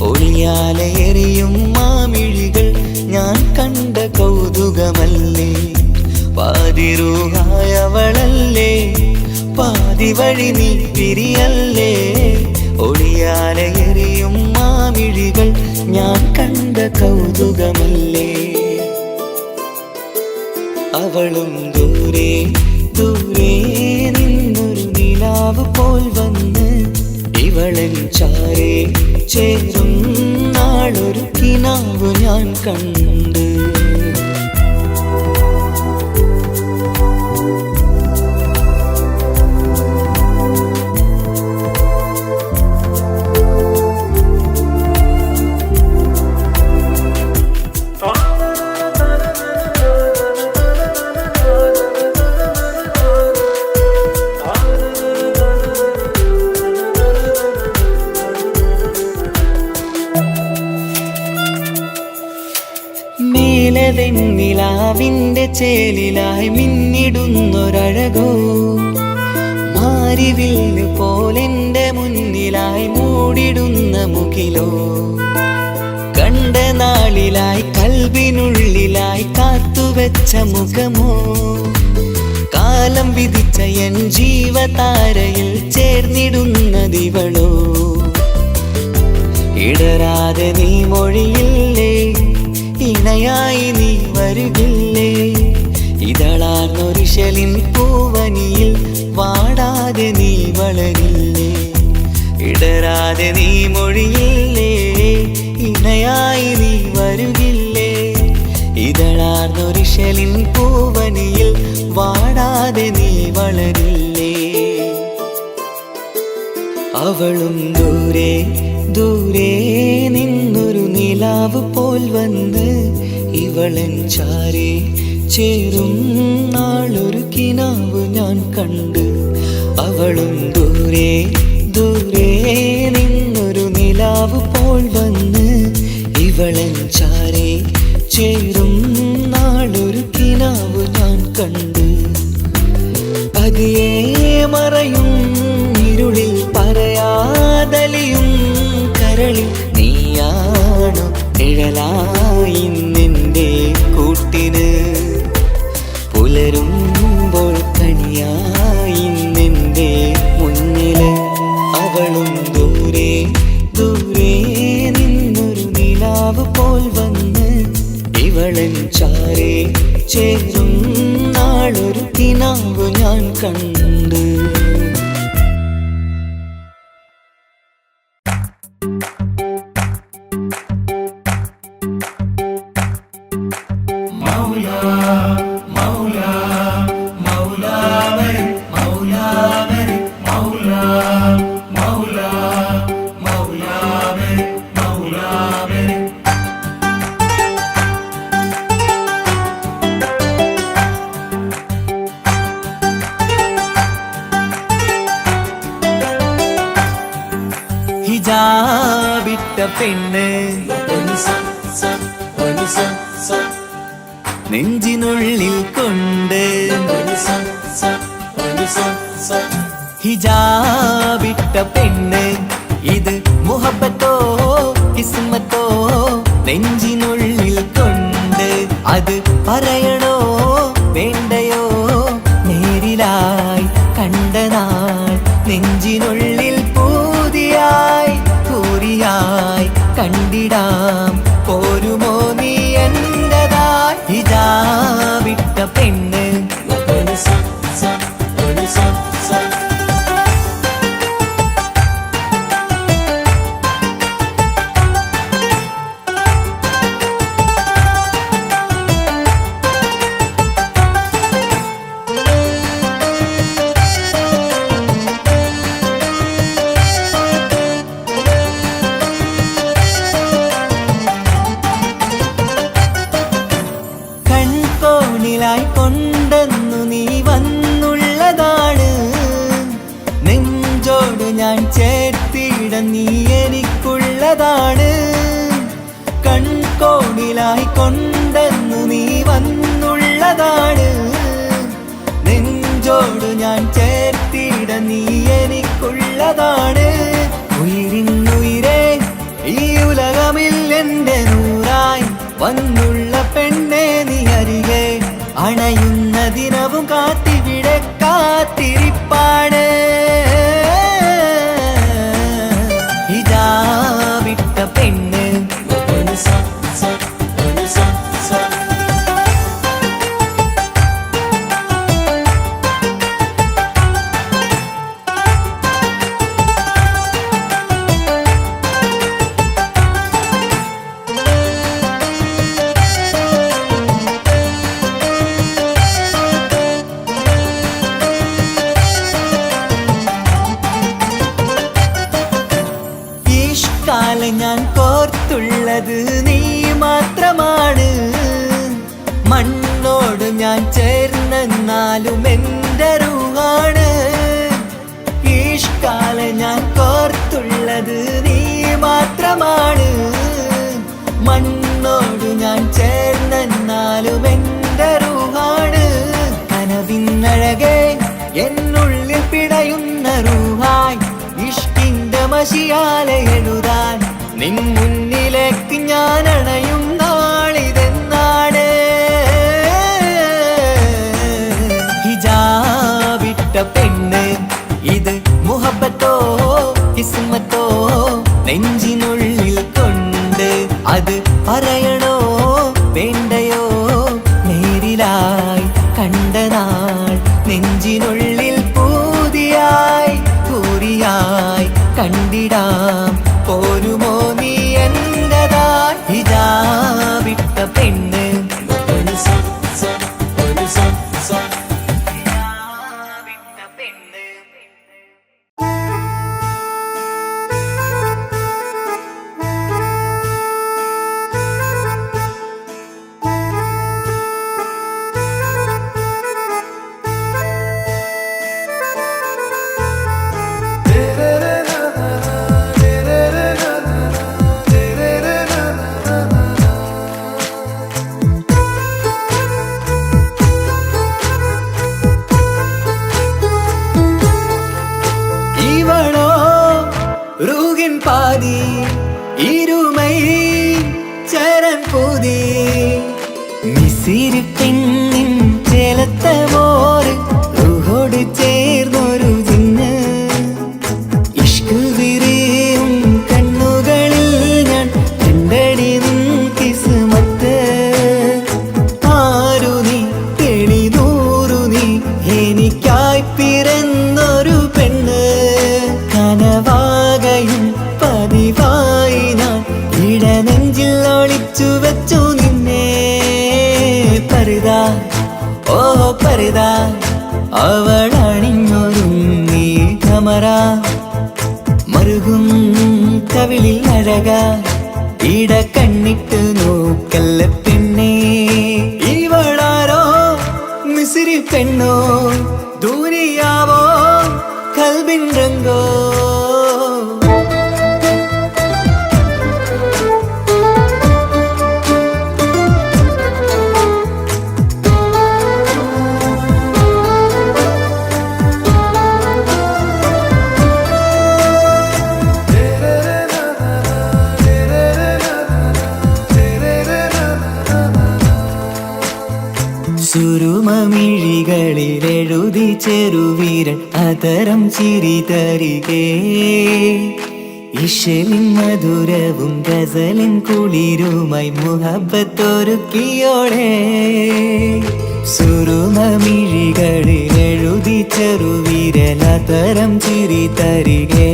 S2: ഒളിയാലെറിയും മാമിഴികൾ ഞാൻ കണ്ട കൗതുകമല്ലേ പാതിരൂഹായവളല്ലേ പാതി വഴി നീ തിരിയല്ലേ ഒളിയാലെറിയും മാമിഴികൾ ഞാൻ കണ്ട കൗതുകമല്ലേ അവളും ദൂരെ ദൂരെ നിന്നൊരു നിലാവ് പോൽ വന്ന് ഇവളൻ ചാരേ ചേരും നാളൊരു കിനാവ് ഞാൻ കണ്ട് പൂവിൻ്റെ ചേലിലായി മിന്നിടുന്നൊരഴകോ മാരിവില്ല് പോലെൻ്റെ മുന്നിലായി മൂടിടുന്ന മുകിലോ കണ്ട നാളിലായി കൽവിനുള്ളിലായി കാത്തുവെച്ച മുഖമോ കാലം വിധിച്ച എൻ ജീവതാരയിൽ ചേർന്നിടുന്നതിവളോ ഇടരാതെ നീ മൊഴിയില്ലേ ഇണയായി നീ വരുകില്ലേ ഇതളാർന്നൊരിശലിൻ പൂവനിയിൽ വാടാതെ നീ വളരില്ലേ ഇടരാതെ നീ മൊഴിയില്ലേ ഇണയായി നീ വരുകില്ലേ ഇതളാർന്നൊരിശലിൻ പൂവനിയിൽ വാടാതെ നീ വളരില്ലേ അവളും ദൂരെ ദൂരെ നിന്നൊരു നിലാവ് പോൽ വന്ന് ഇവളൻ ചാരെ ചേരും നാളൊരു കിനാവ് ഞാൻ കണ്ട് അവളും ദൂരെ ദൂരെ നിന്നൊരു നിലാവ് പോൽ വന്ന് ഇവളൻ ചാരെ ചേരും നാളൊരു കിനാവ് ഞാൻ കണ്ട് പതിയെ മറയും ഇരുളിൽ പറയാതലിയും കരളിൽ നീയാണോ നിഴലായി നിന്റെ കൂട്ടിന് പുലരുമ്പോൾ കണിയായി നിന്റെ മുന്നില് അവളും ദൂരെ ദൂരെ നിന്നൊരു നിലാവ് പോൽ വന്ന് ഇവളൻ ചാരെ ചേരും നാളൊരു കിനാവ് ഞാൻ കണ്ട് ഹിജാബിട്ട പെണ്ണ് നെഞ്ചിനുള്ളിൽ കൊണ്ട് ഹിജാബിട്ട പെണ്ണ് ഇത് മുഹബത്തോ കിസ്മത്തോ നെഞ്ചിനുള്ളിൽ കൊണ്ട് അത് പറയണോ വേണ്ടയോ നേരിലായി കണ്ട നാൾ നെഞ്ചിനുള്ളിൽ പൂതിയായി പൂരിയായി കണ്ടിടാം പോരുമോ നീ എന്റതായി ഹിജാബിട്ട പെണ്ണ് കൺകോണിലായി കൊണ്ടെന്നു നീ വന്നുള്ളതാണ് നെഞ്ചോട് ഞാൻ ചേർത്തിട നീ എനിക്കുള്ളതാണ് കൺകോണിലായി കൊണ്ടെന്നു നീ വന്നുള്ളതാണ് നെഞ്ചോട് ഞാൻ ചേർത്തിട നീ എനിക്കുള്ളതാണ് ഉയിരിന്നുയിരേ ഈ ഉലകമിൽ എന്റെ നൂറായി വന്നുള്ള പെണ്ണെ നീ അരികെ അണയുന്ന ദിനവും കാത്തിവിടെ കാത്തിരിപ്പാണ് ഹിജാബിട്ട പെണ്ണ് അഴകേ എന്നുള്ളിൽ പിടയുന്ന റൂഹായ് ഇഷ്കിന്റെ മഷിയാലെ എഴുതാൻ നിൻ മുന്നിലേക്ക് ഞാൻ അണയും നാളിതെന്നാണ് ഹിജാബിട്ട പെണ്ണ് ഇത് മുഹബത്തോ കിസ്മത്തോ നെഞ്ചിനുള്ളിൽ കൊണ്ട് അത് പറയണോ വേണ്ടയോ നേരിലായി കണ്ട നാൾ നെഞ്ചിനുള്ളിൽ പൂതിയായി പൂരിയായി കണ്ടിടാം പോരുമോ നീ എന്റതാൻ ഹിജാബിട്ട പെണ്ണ് റൂഹിൻ പാതി ഇരുമൈ ചരൻ പൂതി മിസിരി പെണ്ണിൻ ചേലത്ത മോറ് റൂഹോട് ചേർന്നൊരു ജിന്ന് ഇഷ്ക് വിരിയും കണ്ണുകളിൽ ഞാൻ കണ്ടടി നിൻ കിസ്മത്ത് ആരു നീ തെളിനൂറു നീ എനിക്കായി പിറന്നൊരു പെണ്ണ് കനവാകയും പതിവായി ഞാൻ ഇടനെഞ്ചിൽ ഒളിച്ചു വെച്ചു നിന്നെ പരിതാ ഓ പരിതാ അവളണിഞ്ഞൊരുങ്ങി കമറ മറുകും കവിളിൽ അഴക ഇട കണ്ണിട്ട് നോക്കല്ല പെണ്ണേ ഇവളാരോ മിസിരി പെണ്ണോ ദൂരിയാവോ കൽബിൻ രംഗോ സുരുമമിഴികളിൽ എഴുതി ചെറുവീരൻ അതരം ചിരി തരികേ ഇശലിൻ മധുരവും ഗസലിൻ കുളിരുമായി മുഹബത്തൊരുക്കിയോടെ സുരുമമിഴികളിൽ എഴുതി ചെറുവീരൻ അതരം ചിരി തരികേ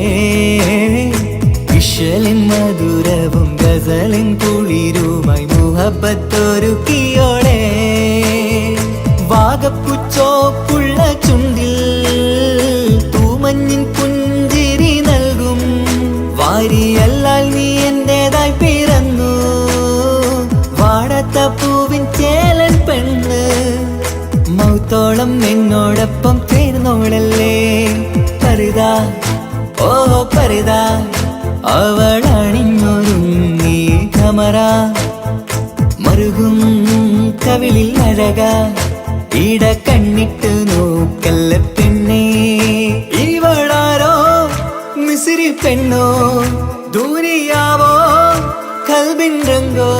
S2: ഇശലിൻ മധുരവും ഗസലിൻ കുളിരുമായി മുഹബത്തൊരുക്കിയോടെ വാഗപ്പുച്ചോപ്പുള്ള ചുണ്ടിൽ തൂമഞ്ഞിൻ പുഞ്ചിരി നൽകും വാരിയല്ലാൽ നീ എന്റേതായി പിറന്നു വാടത്ത പൂവിൻ ചേലൻ പെണ്ണ് മൗത്തോളം എന്നോടൊപ്പം ചേർന്നോളല്ലേ പരിതാ ഓ പരിതാ അവളണിഞ്ഞൊരുങ്ങി കമറ മറുകും കവിളിൽ അഴക ഇട കണ്ണിട്ട് നോക്കല്ല പെണ്ണേ ഇവളാരോ മിസിരി പെണ്ണോ ദൂരിയാവോ കൽബിൻ രംഗോ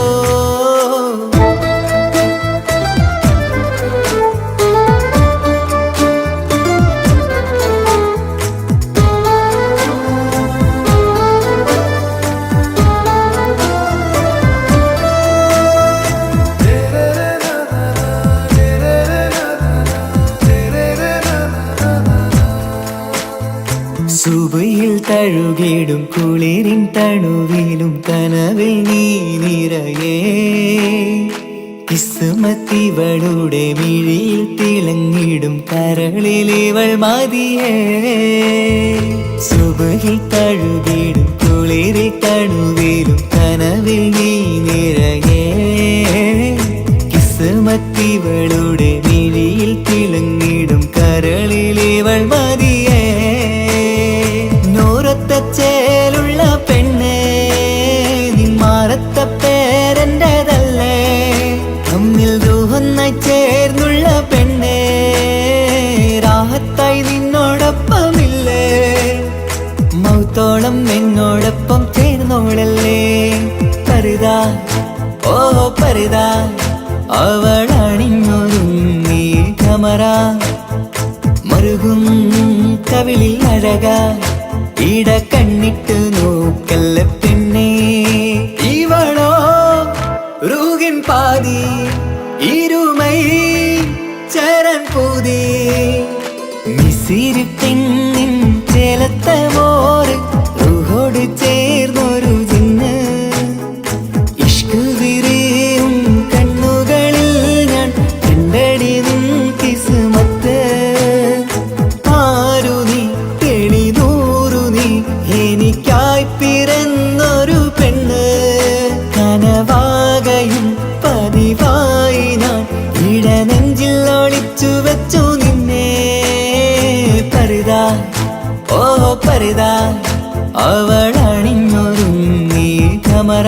S2: സുബയിൽ തഴുകിടും കുളിരിൻ തണുവിലും കനവിൽ നീ നിറയേ കിസ്മത്തിവളുടെ മിഴിയിൽ തിളങ്ങിടും കരളിലിവൾ മതിയേ സുബയിൽ തഴുകിടും കുളിരിൽ തണുവിലും കനവിൽ നീ നിറയേ കിസ്മത്തിവളുടെ മിഴിയിൽ തിളങ്ങിടും കരളിലിവൾ മതിയേ ചേലുള്ള പെണ്ണേ നിന്മാറത്ത പേരെന്റേതല്ലേ തമ്മിൽ ദൂഹൊന്നായി ചേർന്നുള്ള പെണ്ണേ മറുകും കവിളിൽ അഴകാ ഇട കണ്ണിട്ട് നോക്കല്ല പെണ്ണേ ഇവളോ റൂഹിൻ പാതി ഇരുമൈ ചരൻ പൂതി മിസിരി പെണ്ണിൻ ചേലത്ത മോറ് റൂഹോട് ചേർന്നൊരു ജിന്ന് ഇഷ്ക് വിരിയും കണ്ണുകളിൽ ഞാൻ കണ്ടടി നിൻ കിസ്മത്ത് ആരു നീ തെളിനൂറു നീ എനിക്കായി പിറന്നൊരു പെണ്ണ് കനവാകയും പതിവായി ഞാൻ ഇടനെഞ്ചിൽ ഒളിച്ചു വെച്ചു നിന്നെ പരിതാ ഓ പരിതാ അവളണിഞ്ഞൊരുങ്ങി കമറ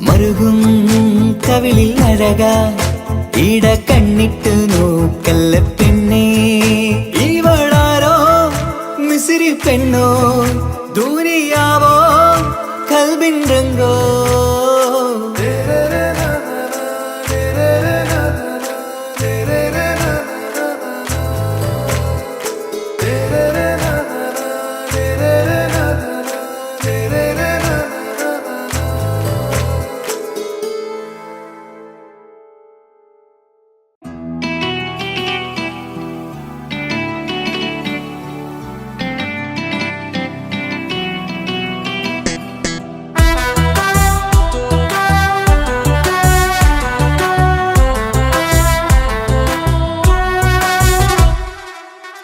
S2: മറുകും കവിളിൽ അഴകാ ഇട കണ്ണിട്ട് നോക്കല്ല പെണ്ണേ ഇവളാരോ മിസിരി പെണ്ണോ ദൂരിയാവോ കൽബിൻ രംഗോ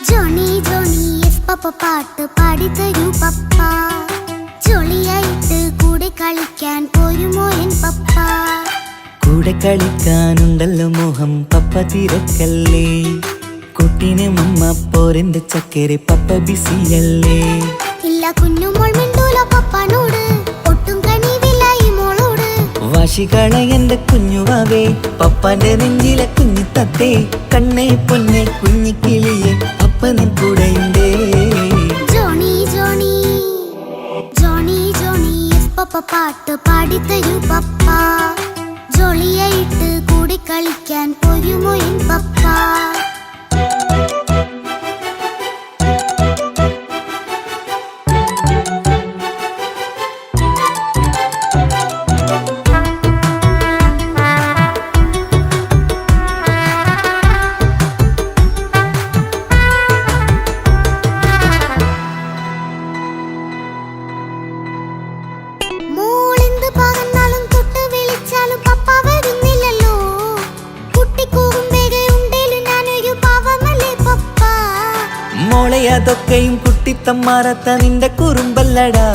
S1: ജോണി ജോണി യെസ് പപ്പ പാട്ട് പാടിത്തരൂ പപ്പ ജോളിയായിട്ട് കൂടെ കളിക്കാൻ പോരുമോ എൻ പപ്പ
S2: കൂടെ കളിക്കാനുണ്ടല്ലോ മോഹം പപ്പ തിരക്കല്ലേ കുട്ടീനെ മമ്മ പോരെന്റെ ചക്കരെ പപ്പ ബിസിയല്ലേ
S1: ഇല്ല കുഞ്ഞുമോൾ മിണ്ടൂല പപ്പനോട് ഒട്ടും കണിവില്ല ഈ മോളോട്
S2: വാശികള എന്റെ കുഞ്ഞുവാവേ പപ്പാന്റെ നെഞ്ചിലെ കുഞ്ഞു തത്തേ കണ്ണേ പൊന്നെ കുഞ്ഞിക്കിളിയെ അപ്പനും കൂടെയുണ്ടേ
S1: Johnny Johnny Johnny Johnny yes papa പാട്ട് പാടിത്തരൂ പപ്പ ജോളിയായിട്ട് കൂടെ കളിക്കാൻ പോരുമോ എൻ പപ്പ മോളെന്ത് പകർന്നാലും തൊട്ട് വിളിച്ചാലും പപ്പ വരുന്നില്ലല്ലോ കുട്ടിക്കൂകും വേഗയുണ്ടേലും ഞാനൊരു പാവമല്ലേ പപ്പ
S2: മോളെ അതൊക്കെയും കുട്ടിത്തമ്മാറത്ത നിന്റെ കുറുമ്പല്ലടാ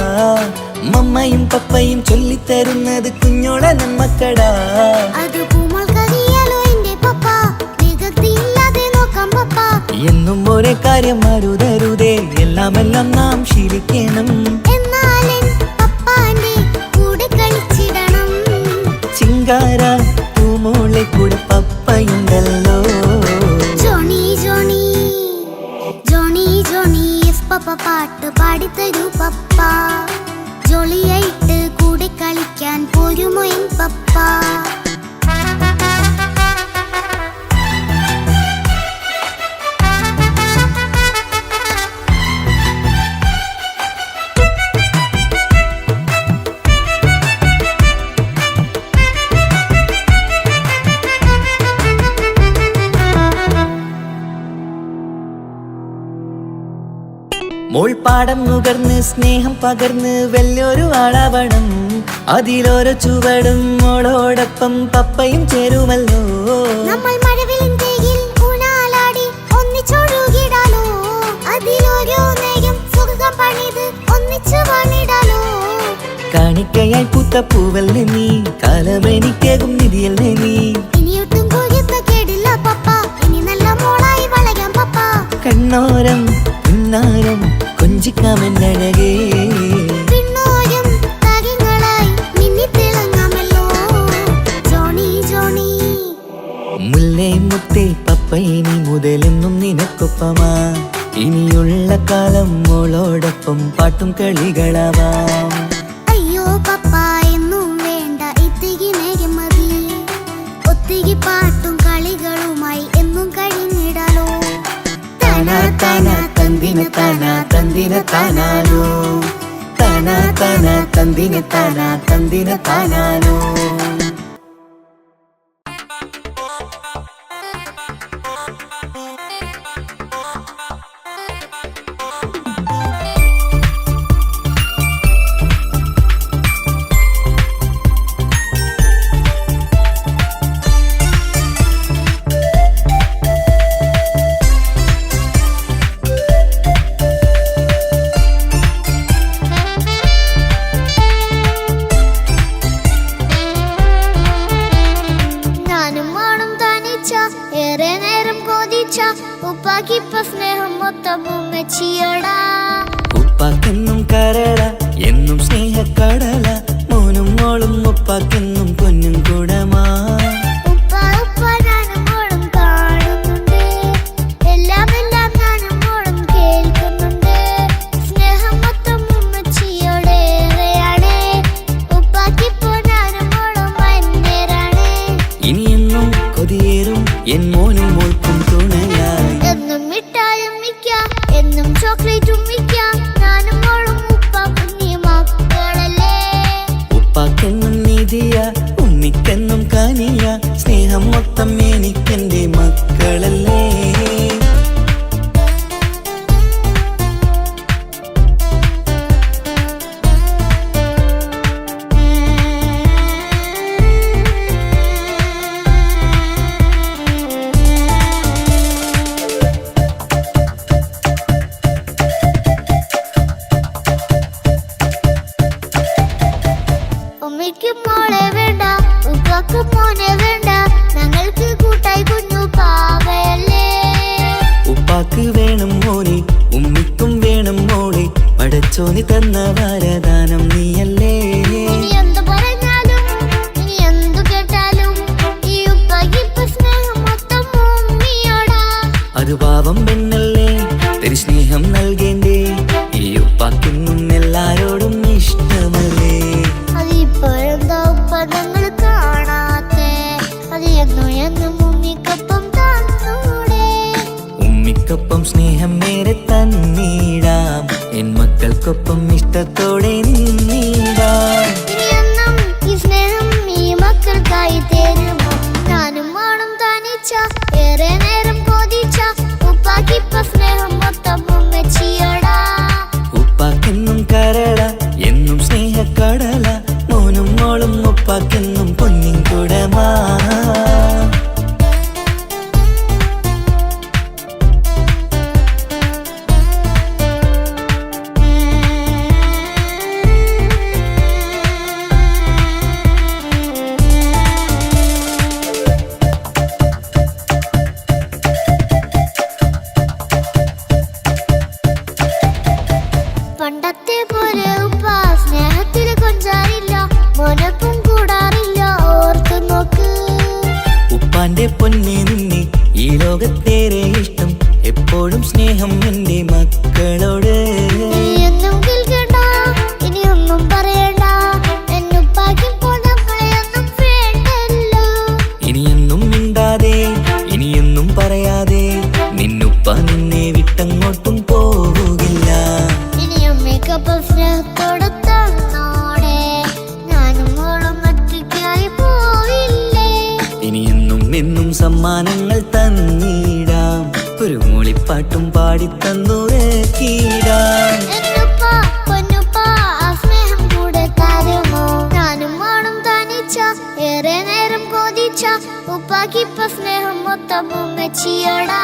S2: മമ്മയും പപ്പയും ചൊല്ലിത്തരുന്നത് കുഞ്ഞോളെ നമ്മക്കടാ
S1: അത് പൂമോൾക്കറിയാലോ എന്റെ പപ്പ വികൃതിയില്ലാതെ നോക്കാം പപ്പ
S2: എന്നും ഒരേ കാര്യം അരുതരുതേ എല്ലാം നാം ശീലിക്കണം
S1: എന്നാലും പപ്പാന്റെ കൂടെ കളിച്ചിടണം
S2: ചിങ്കാര പൂമോളെ കൂടെ പപ്പയുണ്ടല്ലോ
S1: Johnny Johnny Johnny Johnny yes papa പാട്ട് പാടിത്തരൂ പപ്പ ജോളിയായിട്ട് കൂടെ കളിക്കാൻ പോരുമോ എൻ പപ്പ
S2: മോൾ പാടം നുകർന്ന് സ്നേഹം പകർന്ന് വലിയൊരു ആളാവണം അതിലോരോ ചുവടും മോളോടൊപ്പം പപ്പയും ചേരുമല്ലോ
S1: നമ്മൾ മഴവിലിൻ തേയിൽ ഊഞ്ഞാലാടി ഒന്നിച്ചൊഴുകിടാലോ അതിലോരോ നേരം സുഖം പണിത് ഒന്നിച്ചു വാണിടാലോ
S2: കാണിക്കയായി പൂത്ത പൂവല്ലേ നീ കാലമെനിക്കേകും നിധിയല്ലേ നീ
S1: ഇനിയൊട്ടും കുരുത്ത കേടില്ല പപ്പ ഇനി നല്ല മോളായി വളരാം പപ്പ
S2: കണ്ണോരം പിന്നാരം കൊഞ്ചിക്കാമെന്നഴകേ
S1: പിന്നോരും തരങ്ങളായി മിന്നിത്തിളങ്ങാമല്ലോ ജോണി ജോണി
S2: മുല്ലേ മുത്തേ പപ്പ ഇനി മുതലെന്നും നിനക്കൊപ്പമാ ഇനിയുള്ള കാലം മോളോടൊപ്പം പാട്ടും കളികളാവാം
S1: അയ്യോ പപ്പ എന്നും വേണ്ട ഇത്തിരി നേരം മതി ഒത്തിരി പാട്ടും കളികളുമായി എന്നും കഴിഞ്ഞ
S2: തന്തിന താനാ തന്തിന താനാനോ താനാ താനാ തന്തിന താനാ തന്തിന താനാനോ.
S1: ഏറെ നേരം കൊതിച്ച ഉപ്പാക്കിപ്പ സ്നേഹം മൊത്തം ഉമ്മച്ചിയോടാ.
S2: ഉപ്പാക്കെന്നും കരള എന്നും സ്നേഹക്കടല മോനും മോളും ഉപ്പാക്കെന്നും പൊന്നും കൂടമാ.
S1: ഉപ്പ ഉപ്പ ഞാനും മോളും കാണുന്നുണ്ട്, എല്ലാം എല്ലാം ഞാനും മോളും കേൾക്കുന്നുണ്ട്. സ്നേഹം മൊത്തം ഉമ്മച്ചിയോടേറെയാണ്, ഉപ്പാക്കിപ്പോ ഞാനും മോളും വന്നേരാണ്.
S2: ഇനിയെന്നും കൊതിയേറും എൻ മോനും മോൾക്കും തുണയായി.
S1: എന്നും മിഠായും മിക്കാം, എന്നും ചോക്ലേറ്റും മിക്കാം, ഞാനും മോളും ഉപ്പ കുഞ്ഞി മക്കളല്ലേ.
S2: ഉപ്പാക്കെന്നും നീതിയ ഉമ്മിക്കെന്നും കാനിയ സ്നേഹം മൊത്തം എനിക്കെന്റെ മക്കളല്ലേ.
S1: ഉമ്മയ്ക്ക് മോളെ വേണ്ട, ഉപ്പാക്ക് മോനെ വേണ്ട, ഞങ്ങൾക്ക് കൂട്ടായി കുഞ്ഞു പാവയല്ലേ.
S2: ഉപ്പാക്ക് വേണം മോനെ, ഉമ്മിക്കും വേണം മോളെ, പടച്ചോനി തന്ന വരദാനം നീയല്ലേ.
S1: ഇനി എന്തു പറഞ്ഞാലും ഇനി എന്തു കേട്ടാലും ഈ ഉപ്പാക്കിപ്പ സ്നേഹം മൊത്തം ഉമ്മിയോടാ.
S2: അത് പാവം പെണ്ണല്ലേ, തരി സ്നേഹം നൽകേണ്ടേ, ഈ ഉപ്പാക്കിന്നും എല്ലാരോടും ഇഷ്ടമല്ലേ.
S1: അതിപ്പോഴെന്താ ഉപ്പ ഞങ്ങൾ കാണാത്തെ, അത് എന്നും എന്നും ഉമ്മിക്കൊപ്പം തന്നൂടെ.
S2: ഉമ്മിക്കൊപ്പം സ്നേഹം നേരെ തന്നീടാം, എൻ മക്കൾക്കൊപ്പം ഇഷ്ടത്തോടെ നിന്നീടാം.
S1: ഇനിയെന്നും ഈ സ്നേഹം ഈ മക്കൾക്കായി തരുമോ. ഞാനും മോളും തനിച്ച ഏറെ നേരം കൊതിച്ച ഉപ്പാക്കിപ്പ സ്നേഹം മൊത്തം ഉമ്മച്ചിയോടാ.
S2: ഉപ്പാക്കെന്നും കരള എന്നും സ്നേഹക്കടല മോനും മോളും ഉപ്പാക്കെന്നും പൊന്നിൻ കുടമാ.
S1: പണ്ടത്തെ പോലെ ഉപ്പ സ്നേഹത്തിൽ കൊഞ്ചാറില്ല, മോനൊപ്പം കൂടാറില്ല, ഓർത്തു നോക്ക്.
S2: ഉപ്പാന്റെ പൊന്നെ നിന്നെ ഈ ലോകത്തേറെ ഇഷ്ടം, എപ്പോഴും സ്നേഹം എന്റെ മക്കളോട്.
S1: ഇനിയൊന്നും കേൾക്കണ്ട, ഇനിയൊന്നും പറയണ്ട, എന്നുപ്പാക്കിപ്പോ നമ്മളെയൊന്നും വേണ്ടല്ലോ.
S2: ഇനിയൊന്നും മിണ്ടാതെ ഇനിയൊന്നും പറയാതെ നിന്നുപ്പ നിന്നെ വിട്ടങ്ങോട്ടും പോവുകില്ല.
S1: ഇനിയും മികപ്പം സ്നേഹത്തോടെ തന്നോടെ, ഞാനും മോളും ഒറ്റയ്ക്കായി പോയില്ലേ.
S2: ഇനിയെന്നും എന്നും സമ്മാനങ്ങൾ തന്നീടാം, ഒരു മൂളിപ്പാട്ടും പാടിത്തന്നുറക്കിടാം.
S1: എന്നുപ്പ പൊന്നുപ്പ ആ സ്നേഹം കൂടെ തരുമോ. ഞാനും മോളും തനിച്ച ഏറെ നേരം കൊതിച്ച ഉപ്പാക്കിപ്പ സ്നേഹം മൊത്തം ഉമ്മച്ചിയോടാ.